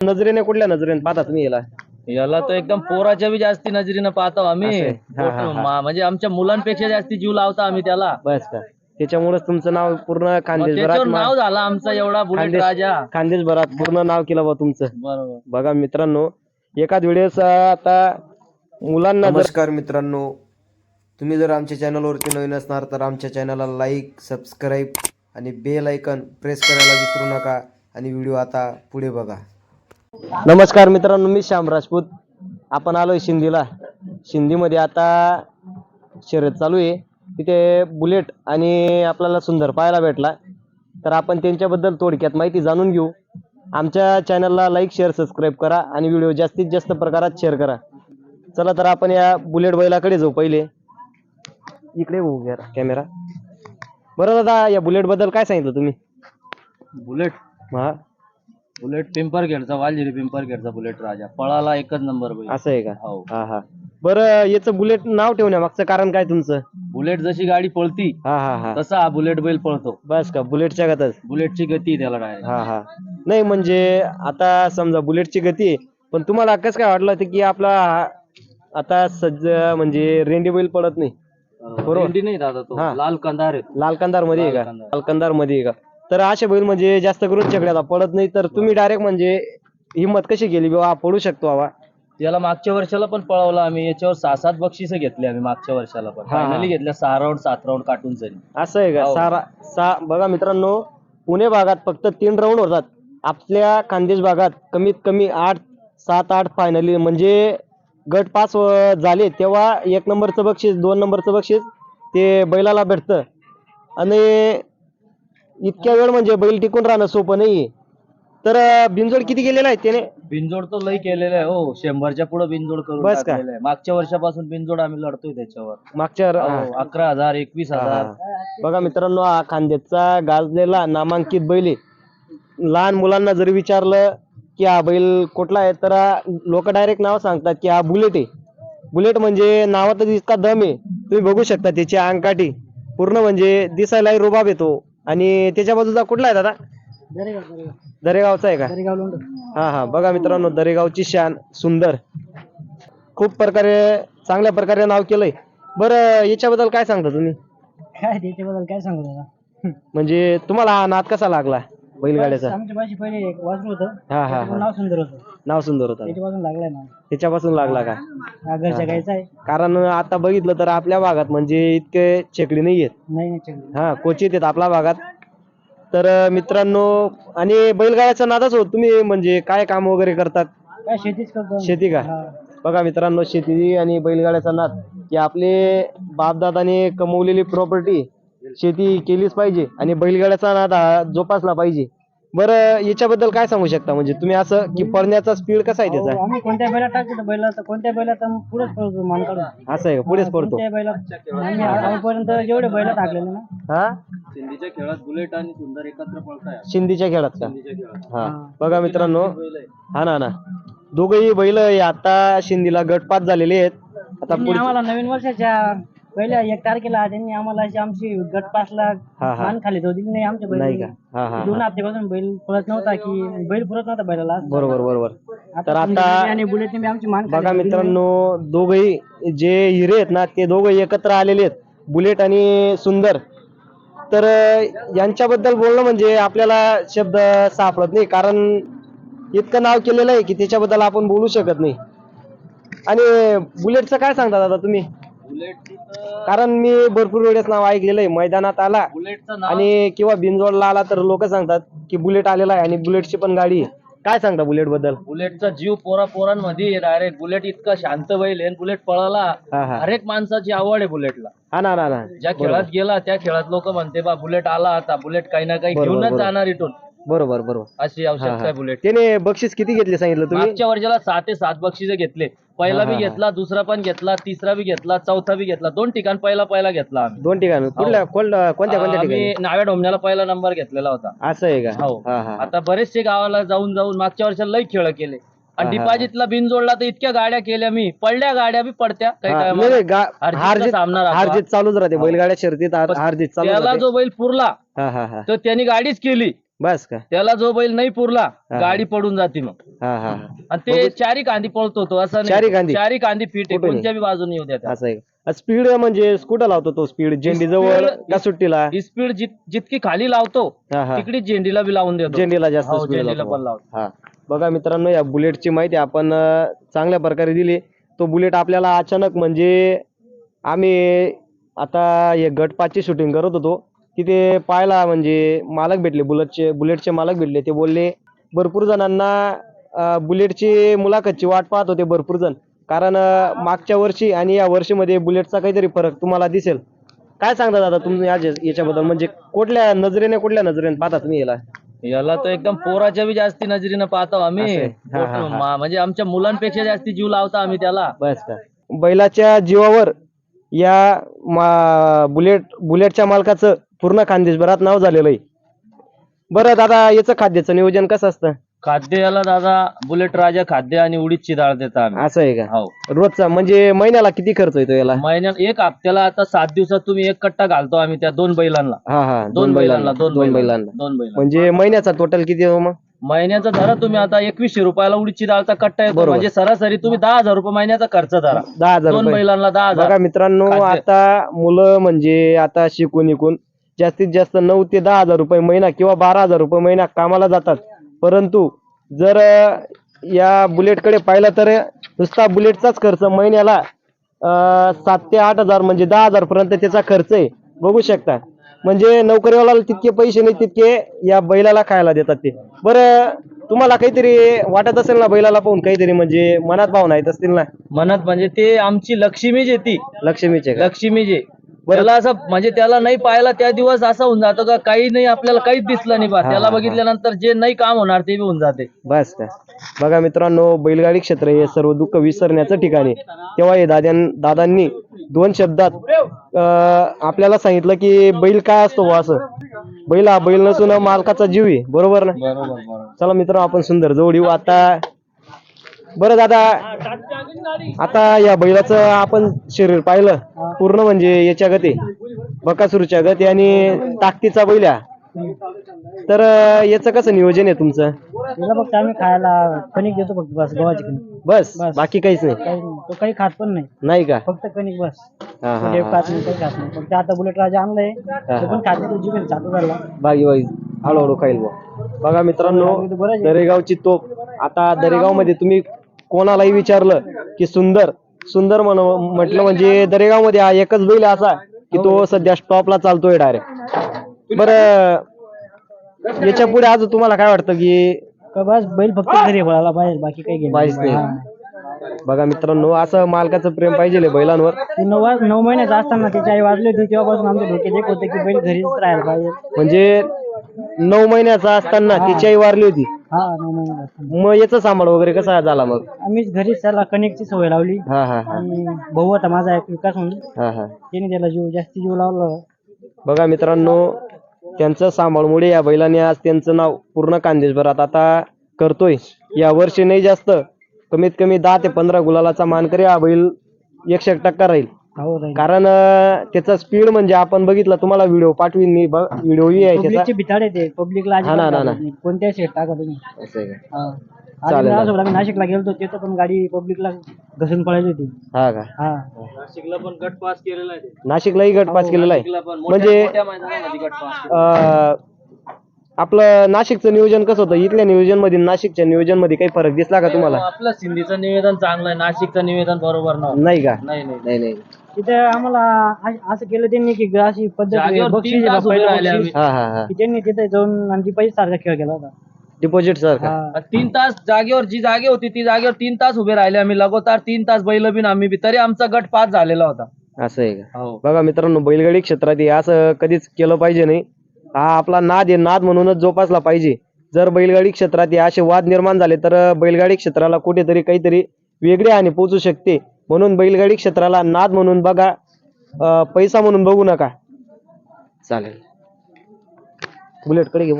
नजरेने कुठल्या नजरेने पाहता तुम्ही याला? याला तर एकदम पोराच्या बी जास्ती नजरेनं पाहतो आम्ही. असं आहे. म्हणजे आमच्या मुलांपेक्षा जास्ती जीव लावतो आम्ही त्याला. बस का त्याच्यामुळेच तुमचं नाव पूर्ण मग खानदेशभरात त्याच्यावर नाव झालं आमचा एवढा बुलेट राजा. खानदेशभरात पूर्ण नाव केलं बा तुमचं. बरोबर. बघा मित्रांनो, एखाद वेळेस आता मुलांना नमस्कार मित्रांनो, तुम्ही जर आमच्या चॅनलवरती नवीन असणार तर आमच्या चॅनलला लाईक, सबस्क्राईब आणि बेल आयकन प्रेस करायला विसरू नका. आणि व्हिडिओ आता पुढे बघा. नमस्कार मित्रांनो, मी श्याम राजपूत. आपण आलोय शिंदीला. शिंदीमध्ये आता शर्यत चालू आहे. तिथे बुलेट आणि आपल्याला सुंदर पाहायला भेटला, तर आपण त्यांच्याबद्दल थोडक्यात माहिती जाणून घेऊ. आमच्या चॅनलला लाईक, शेअर, सबस्क्राईब करा आणि व्हिडिओ जास्तीत जास्त प्रकारात शेअर करा. चला तर आपण या बुलेट बैलाकडे जाऊ. पहिले इकडे होऊ घ्या कॅमेरा. बरं दादा, या बुलेट बद्दल काय सांगितलं तुम्ही? बुलेट हा, बुलेट पिंपरखेडचा, वालजिरी पिंपरखेडचा बुलेट राजा. पळाला एकच नंबर बैल. असं आहे का? हो. हा हा. बरं, याचं बुलेट नाव ठेवण्यामागचं कारण काय तुमचं? बुलेट जशी गाडी पळती हा हा हा. तसा हा बुलेट बैल पळतो. बस का, बुलेटच्या गतच? बुलेटची गती त्याला डायरेक्ट. हा हा. नाही म्हणजे आता समजा बुलेटची गती आहे, पण तुम्हाला कसं काय वाटलं होतं की आपला आता सज्ज म्हणजे रेंडी बैल पडत नाही? बरोबर. भेंडी नाही दादा, तो हा. लाल कंदार आहे. लाल कंदार मध्ये आहे का? लाल कंदार. लाल कंदार मध्ये आहे का? तर असे बैल म्हणजे जास्त करून चकड्याला पडत नाही, तर तुम्ही डायरेक्ट म्हणजे हिंमत कशी केली बाबा पडू शकतो बाबा? त्याला मागच्या वर्षाला पण पळवला आम्ही. याच्यावर 6-7 बक्षीस घेतले आम्ही मागच्या वर्षाला पण. हा, हा. फायनली घेतल्या 6 राऊंड 7 राऊंड काटून जरी. असं आहे का? हो. बघा मित्रांनो, पुणे भागात फक्त 3 राऊंड होतात. आपल्या खानदेश भागात कमीत कमी 7-8 फायनली, म्हणजे गट 5 झाले तेव्हा 1 नंबरचं बक्षीस, 2 नंबरचं बक्षीस ते बैलाला भेटतं. आणि इतक्या वेळ म्हणजे बैल टिकून राहणं सोपं नाहीये. तर बिनजोड किती गेलेला आहे त्याने? बिनजोड तो लई केलेला आहे हो. 100च्या पुढे बिनजोड करून बस का? टाकलेला आहे. मागच्या वर्षापासून बिनजोड आम्ही लढतोय त्याच्यावर. मागच्या हो, 11,000 हा, 21,000. हा. बघा मित्रांनो, हा खानदेशचा गाजलेला नामांकित बैल आहे. लहान मुलांना जरी विचारलं की हा बैल कुठला आहे, तर लोक डायरेक्ट नाव सांगतात की हा बुलेट आहे. बुलेट म्हणजे नावातच इतका दम आहे. तुम्ही बघू शकता त्याची अंगकाठी पूर्ण म्हणजे दिसायलाही रुबाब येतो. आणि त्याच्या बाजूचा कुठला आहे दादा? दरेगावचा आहे का? हा हा. बघा मित्रांनो, दरेगावची शान सुंदर खूप प्रकारे चांगल्या प्रकारे नाव केलंय. बरं, याच्याबद्दल काय सांगता तुम्ही? काय त्याच्याबद्दल काय सांगू दादा? म्हणजे तुम्हाला हा नाद कसा लागला बैलगाड्याचा? आमच्या पाशी पहिले एक वासरू होतं. हा हा त्याचं हा. नाव सुंदर होतं. नाव सुंदर होतं. त्याच्यापासून लागलाय ना. त्याच्यापासून लागला का? हा, घरच्या गायचा आहे. कारण आता बघितलं तर आपल्या भागात म्हणजे इतके छेकडी नाही आहेत. नाही नाही. हा, क्वचित आहेत आपल्या भागात. तर मित्रांनो, आणि बैलगाड्याचा नादच होत तुम्ही म्हणजे काय काम वगैरे करतात? काय शेतीच करतो आम्ही. शेती का? हा. बघा मित्रांनो, शेती आणि बैलगाड्याचा नाद, की आपले बापदादाने कमवलेली प्रॉपर्टी शेती केलीच पाहिजे आणि बैलगाड्याचा नाद हा जोपासला पाहिजे. बरं, याच्याबद्दल काय सांगू शकता? म्हणजे तुम्ही असं की पळण्याचा स्पीड कसा आहे त्याचा? आम्ही कोणत्या बैला टाकतो बैलात, कोणत्या बैलात पुढेच पळतो मान काढून. असं आहे का? पुढेच पडतो? कोणत्या बैलात आम्ही आजपर्यंत जेवढे बैला टाकलेले ना. हा, सिंधीच्या खेळात बुलेट आणि सुंदर एकत्र पळताय. शिंदीच्या खेळात का? सिंधीच्या खेळात. हा. बघा मित्रांनो, बैल आहे. हा ना ना, दोघही बैल आता शिंदीला गटपात झालेले आहेत. आता त्यांनी आम्हाला नवीन वर्षाच्या पहिल्या 1 तारखेला त्यांनी आम्हाला अशी आमची गट पासला हा हा. मान खाली तो दिली नाही आमच्या नाही बैल. का? हा हा 2 हा. हप्त्यापासून बैल पुरत नव्हता, की बैल पुरत नव्हता बैलाला. बरोबर बरोबर. तर आता आणि बुलेटने आमची मान खाली बघा दिली मित्रांनो, दोघही जे हिरे आहेत ना, ते दोघं एकत्र आलेले आहेत, बुलेट आणि सुंदर. तर यांच्याबद्दल बोलणं म्हणजे आपल्याला शब्द सापडत नाही, कारण इतकं नाव केलेलं आहे की त्याच्याबद्दल आपण बोलू शकत नाही. आणि बुलेटचं काय सांगता दादा तुम्ही? बुलेटची तर कारण मी भरपूर वेळेस नाव ऐकलेलं आहे, मैदानात आला बुलेटचं नाव आणि किंवा बिनजोडला आला तर लोक सांगतात की बुलेट आलेला आहे आणि बुलेटची पण गाडी आहे. काय सांगता बुलेट बद्दल? बुलेटचा जीव पोरांमध्ये डायरेक्ट. बुलेट इतका शांत बैल आहे. बुलेट पळाला, हा हा. हर एक माणसाची आवड आहे बुलेटला. हा ना ना ना. ज्या खेळात गेला त्या खेळात लोक म्हणते बा बुलेट आला, आता बुलेट काही ना काही बरोबर, घेऊनच बरोबर. जाणार इथून. बरोबर बरोबर. अशी हा, आवश्यकता हा. आहे बुलेट. त्याने बक्षीस किती घेतले सांगितलं तुम्ही? मागच्या वर्षाला 6 ते 7 बक्षिसे घेतले. पहिला हा, बी हा, घेतला, दुसरा पण घेतला, तिसरा बी घेतला, चौथा बी घेतला. 2 ठिकाण पहिला घेतला आम्ही. 2 ठिकाणी कुठल्या कोणत्या आम्ही ठिकाणी? नाव्या ढोमण्याला पहिला नंबर घेतलेला होता. असं आहे का? हो. हा हा. आता बरेचसे गावाला जाऊन मागच्या वर्षाला लई खेळ केले. आणि हा, हा. डिपॉझिटला बिन जोडला तर इतक्या गाड्या केल्या मी. पडल्या गाड्या बी पडत्या काही हा, टायमाला. नाही, हारजीतचा सामना राहतो. हारजीत चालूच राहते हो. बैलगाड्या शर्यतीत. हारजीत चालूच त्याला राहते. जो बैल पुरला हा हा हा. तर त्यांनी गाडीच केली. बस का? त्याला जो बैल नाही पुरला गाडी पडून जाते मग. हा हा आणि ते चारी कांदी पळतो तो, असं चारी नाही कांदी? चारी कांदी फिट आहे, कुठून? कोणत्या बी बाजूने येऊ द्या. असं आहे का? स्पीड म्हणजे कुठं लावतो तो स्पीड? झेंडी जवळ का सुट्टीला? स्पीड जितकी खाली लावतो हा हा, तिकडे झेंडीला बी लावून देतो. झेंडीला जास्त हो, स्पीड झेंडीला लावतो. पण लावतो. हा बघा मित्रांनो, या बुलेटची माहिती आपण चांगल्या प्रकारे दिली. तो बुलेट आपल्याला अचानक म्हणजे आम्ही आता हे गट 5ची शूटिंग करत होतो, तिथे पाहायला म्हणजे मालक भेटले, बुलेटचे मालक भेटले. ते बोलले भरपूर जणांना बुलेटची मुलाखतची वाट पाहत होते भरपूर जण, कारण मागच्या वर्षी आणि या वर्षीमध्ये बुलेटचा काहीतरी फरक तुम्हाला दिसेल. काय सांगता दादा तुम्ही आज याच्याबद्दल? म्हणजे कुठल्या नजरेने पाहता तुम्ही याला तर एकदम पोराच्या बी जास्ती नजरेनं पाहतो आम्ही. असं आहे. हा, हा, हा. म्हणजे आमच्या मुलांपेक्षा जास्ती जीव लावतो आम्ही त्याला. बस का? बैलाच्या जीवावर या बुलेटच्या मालकाचं पूर्ण खानदेशभरात नाव झालेलं आहे. बरं दादा, याचं खाद्याचं नियोजन कसं असतं? खाद्य याला दादा बुलेट राजा खाद्य आणि उडीदची डाळ देता आम्ही. असं आहे का? हो. रोजचा म्हणजे महिन्याला किती खर्च येतो याला? महिन्यात एक हप्त्याला आता 7 दिवसात तुम्ही एक कट्टा घालतो आम्ही त्या 2 बैलांना. हा हा, दोन बैलांना. म्हणजे महिन्याचा टोटल किती येतो मग? महिन्याचा धरा तुम्ही आता 2100 रुपयाला उडीदची डाळचा कट्टा येतो. बरोबर. म्हणजे सरासरी तुम्ही 10,000 रुपये महिन्याचा खर्च धरा. 10,000 2 रुपये. बैलांना 10,000. बघा मित्रांनो, खाद्य. आता मुलं म्हणजे आता शिकून जास्तीत जास्त 9 ते 10,000 रुपये महिना किंवा 12,000 रुपये महिना कामाला जातात. परंतु जर या बुलेटकडे पाहिलं तर नुसता बुलेटचाच खर्च महिन्याला 7 ते 8,000 म्हणजे 10,000 पर्यंत त्याचा खर्च आहे. बघू शकता. म्हणजे नोकरीवाल्याला तितके पैसे नाही तितके या बैलाला खायला देतात ते. बरं, तुम्हाला काहीतरी वाटत असेल ना बैलाला पाहून, काहीतरी म्हणजे मनात भावना येत असतील ना? मनात म्हणजे ते आमची लक्ष्मीच आहे ती. लक्ष्मीचे का? लक्ष्मीच आहे. त्याला असं म्हणजे त्याला नाही पाहिला त्या दिवस असं होऊन जातं का काही नाही, आपल्याला काहीच दिसलं नाही बा. हा, त्याला हा. बघितल्यानंतर जे नाही काम होणार ते बी होऊन जाते. बस का? बघा मित्रांनो, बैलगाडी क्षेत्र हे सर्व दुःख विसरण्याचं ठिकाण आहे. तेव्हा हे दादांनी 2 शब्दात आपल्याला सांगितलं की बैल काय असतो बुवा असं. बैल हा बैल नसून मालकाचा जीव आहे. बरोबर ना? बरोबर. चला मित्रांनो, आपण सुंदर जवळ येऊ आता. बरं दादा, आता या बैलाचं आपण शरीर पाहिलं पूर्ण म्हणजे याच्या गती, बकासूरच्या गती आणि ताकदीचा बैल आहे. तर याचं कसं नियोजन आहे तुमचं? त्याला फक्त आम्ही खायला कणिक देतो फक्त, बस गव्हाची कणिक. बस, बस. बाकी काहीच नाही? काही नाही. तो काही खात पण नाही, नाही का? फक्त कणिक बस. हा हा तो हा. खात नाही, काही खात नाही. फक्त आता बुलेट राजा आणलाय, तो पण खात नाही, तो जीवन चालू झाला. बागी हळूहळू खाईल बुवा. बघा मित्रांनो, दरेगावची तोप. आता दरेगाव मध्ये तुम्ही कोणालाही विचारलं की सुंदर म्हटलं म्हणजे दरेगाव मध्ये हा एकच बैल आहे असा की तो सध्या स्टॉपला चालतोय डायरेक्ट. बरं, याच्या पुढे अजून तुम्हाला काय वाटतं की? बस बैल फक्त घरी पळायला पाहिजे, बाकी काही घेणं पाहिजे नाही. हा. बघा मित्रांनो, असं मालकाचं प्रेम पाहिजे बैलांवर. ते 9 महिन्याचा असताना त्याची आई वाजली होती, तेव्हापासून आमच्या डोक्यात एक होतं की बैल घरीच राहायला पाहिजे. म्हणजे 9 महिन्याचा असताना तिची आई वारली होती. हा, 9 महिन्याचा असताना. मग याचा सांभाळ वगैरे कसा झाला मग? आम्हीच घरीच त्याला कणिकची सवय लावली. हा हा हा आणि भाऊ होता माझा एक विकास म्हणून, हा हा. त्याने त्याला जास्ती जीव लावला. बघा मित्रांनो, त्यांचं सांभाळमुळे या बैलाने आज त्यांचं नाव पूर्ण खानदेशभरात आता करतोय. या वर्षी नाही जास्त, कमीत कमी 10 ते 15 गुलालाचा मानकरी हा बैल 100% राहील. हो, राहील. कारण त्याचा स्पीड म्हणजे आपण बघितलं, तुम्हाला व्हिडिओ पाठवीन मी, व्हिडिओही आहे त्याचा. पब्लिकची भिताड येते, पब्लिकला हा ना, ना, ना. कोणत्या शेट टाका तुम्ही. असं आहे का? हा. चालेल. आम्ही नाशिकला गेलो, तिथं पण गाडी पब्लिकला घसरून पळायची होती. हा का? हा. नाशिकला पण गट पास केलेला आहे. नाशिकलाही गट पास केलेला आहे. नाशिकला पण म्हणजे मोठ्या मैदानामध्ये गट पास. आपलं नाशिकचं नियोजन कसं होतं? इथल्या नियोजन मध्ये नाशिकच्या नियोजन मध्ये काही फरक दिसला का तुम्हाला? आपलं सिंधीचं निवेदन चांगलं आहे, नाशिकचं निवेदन बरोबर नव्हतं. नाही का? नाही. नाही नाही. तिथे आम्हाला असं केलं त्यांनी की अशी पद्धत जागेवर बक्षीस 3 तास उभे राहिले आम्ही. हा हा हा. की त्यांनी तिथे जाऊन आणि पैसे सारखा खेळ केला होता. डिपॉझिट सारखा. हा. 3 तास जागेवर जी जागे होती ती जागेवर 3 तास उभे राहिले आम्ही, लगातार 3 तास बैल बिन आम्ही बी, तरी आमचा गट पास झालेला होता. असं आहे का? हो. बघा मित्रांनो, बैलगाडी क्षेत्रात हे असं कधीच केलं पाहिजे नाही. हा आपला नाद आहे, नाद म्हणूनच जोपासला पाहिजे. जर बैलगाडी क्षेत्रात हे असे वाद निर्माण झाले तर बैलगाडी क्षेत्राला कुठेतरी काहीतरी वेगळी हानी पोहोचू शकते. म्हणून बैलगाडी क्षेत्राला नाद म्हणून बघा, पैसा म्हणून बघू नका. चालेल, बुलेटकडे घेऊ.